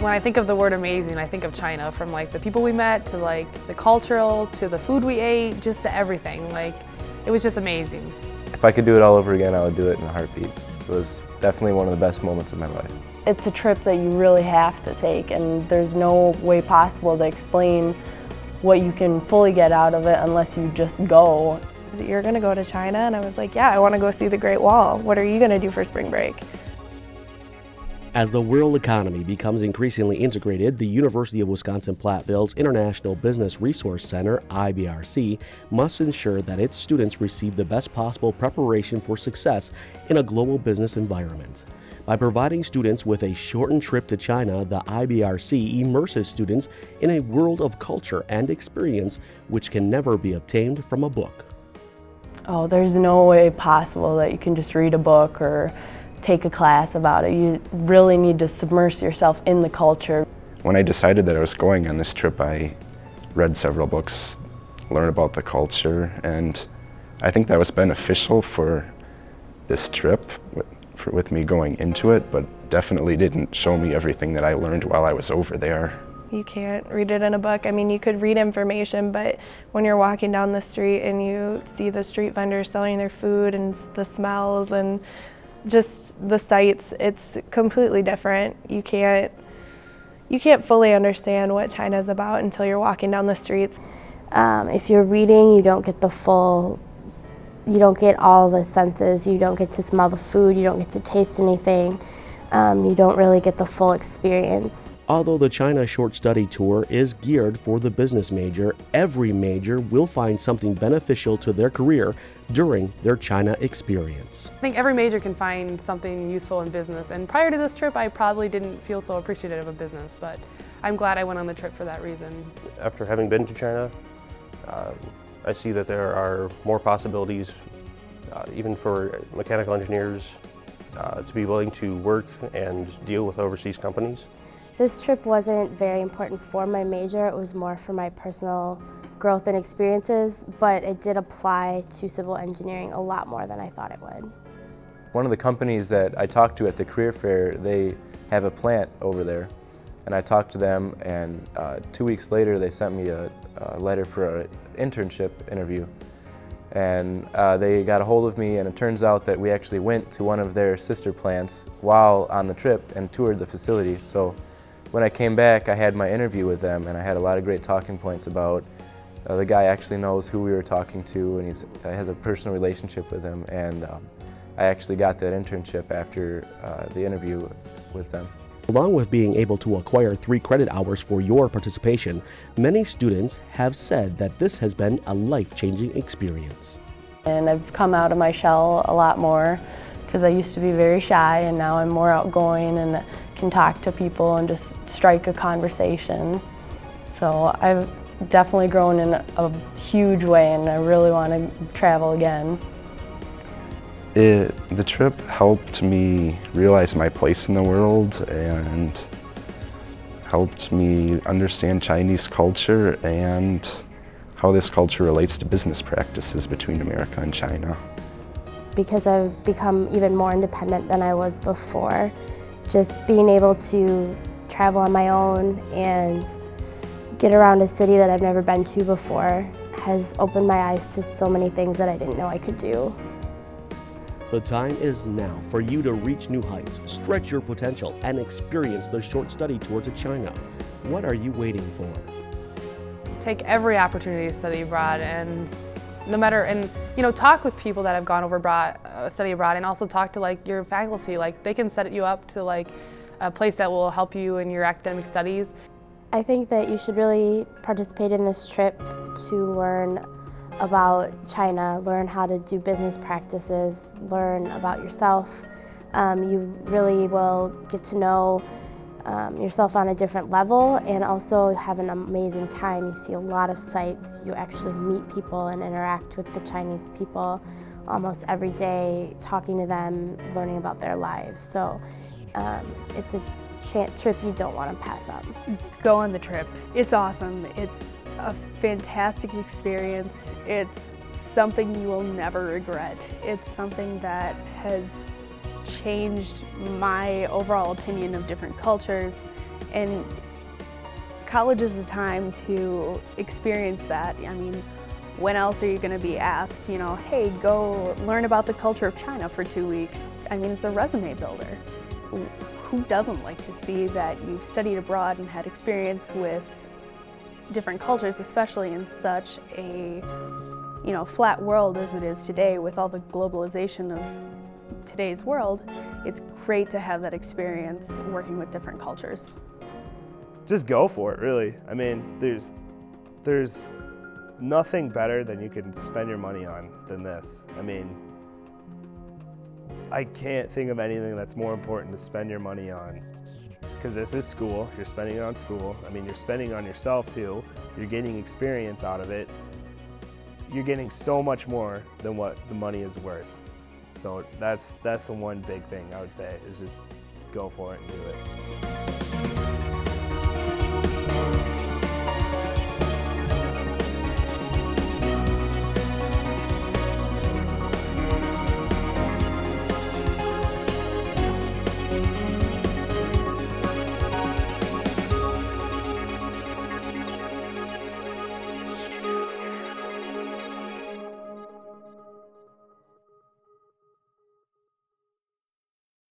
When I think of the word amazing, I think of China, from like the people we met to like the cultural to the food we ate, just to everything. Like, it was just amazing. If I could do it all over again, I would do it in a heartbeat. It was definitely one of the best moments of my life. It's a trip that you really have to take, and there's no way possible to explain what you can fully get out of it unless you just go. You're gonna go to China? And I was like, yeah, I wanna go see the Great Wall. What are you gonna do for spring break? As the world economy becomes increasingly integrated, the University of Wisconsin-Platteville's International Business Resource Center, IBRC, must ensure that its students receive the best possible preparation for success in a global business environment. By providing students with a shortened trip to China, the IBRC immerses students in a world of culture and experience which can never be obtained from a book. Oh, there's no way possible that you can just read a book or take a class about it. You really need to submerge yourself in the culture. When I decided that I was going on this trip, I read several books, learned about the culture, and I think that was beneficial for this trip with me going into it, but definitely didn't show me everything that I learned while I was over there. You can't read it in a book. I mean, you could read information, but when you're walking down the street and you see the street vendors selling their food and the smells and just the sights, it's completely different. You can't fully understand what China's about until you're walking down the streets. If you're reading, you don't get you don't get all the senses. You don't get to smell the food, you don't get to taste anything. You don't really get the full experience. Although the China Short Study Tour is geared for the business major, every major will find something beneficial to their career during their China experience. I think every major can find something useful in business, and prior to this trip I probably didn't feel so appreciative of business, but I'm glad I went on the trip for that reason. After having been to China, I see that there are more possibilities, even for mechanical engineers, to be willing to work and deal with overseas companies. This trip wasn't very important for my major, it was more for my personal growth and experiences, but it did apply to civil engineering a lot more than I thought it would. One of the companies that I talked to at the career fair, they have a plant over there, and I talked to them, and 2 weeks later they sent me a letter for an internship interview. And they got a hold of me, and it turns out that we actually went to one of their sister plants while on the trip and toured the facility. So when I came back, I had my interview with them, and I had a lot of great talking points about the guy actually knows who we were talking to, and he has a personal relationship with him. And I actually got that internship after the interview with them. Along with being able to acquire 3 credit hours for your participation, many students have said that this has been a life-changing experience. And I've come out of my shell a lot more because I used to be very shy, and now I'm more outgoing and can talk to people and just strike a conversation. So I've definitely grown in a huge way, and I really want to travel again. The trip helped me realize my place in the world and helped me understand Chinese culture and how this culture relates to business practices between America and China. Because I've become even more independent than I was before, just being able to travel on my own and get around a city that I've never been to before has opened my eyes to so many things that I didn't know I could do. The time is now for you to reach new heights, stretch your potential, and experience the short study tour to China. What are you waiting for? Take every opportunity to study abroad, and talk with people that have gone over study abroad, and also talk to like your faculty. Like, they can set you up to like a place that will help you in your academic studies. I think that you should really participate in this trip to learn about China, learn how to do business practices, learn about yourself. You really will get to know yourself on a different level, and also have an amazing time. You see a lot of sights, you actually meet people and interact with the Chinese people almost every day, talking to them, learning about their lives. So it's a trip you don't want to pass up. Go on the trip. It's awesome. It's a fantastic experience. It's something you will never regret. It's something that has changed my overall opinion of different cultures, and college is the time to experience that. I mean, when else are you going to be asked, you know, hey, go learn about the culture of China for 2 weeks? I mean, it's a resume builder. Who doesn't like to see that you've studied abroad and had experience with different cultures, especially in such a, you know, flat world as it is today with all the globalization of today's world? It's great to have that experience working with different cultures. Just go for it, really. I mean, there's nothing better than you can spend your money on than this. I mean, I can't think of anything that's more important to spend your money on, because this is school. You're spending it on school. I mean, you're spending it on yourself too. You're getting experience out of it. You're getting so much more than what the money is worth. So that's the one big thing I would say, is just go for it and do it.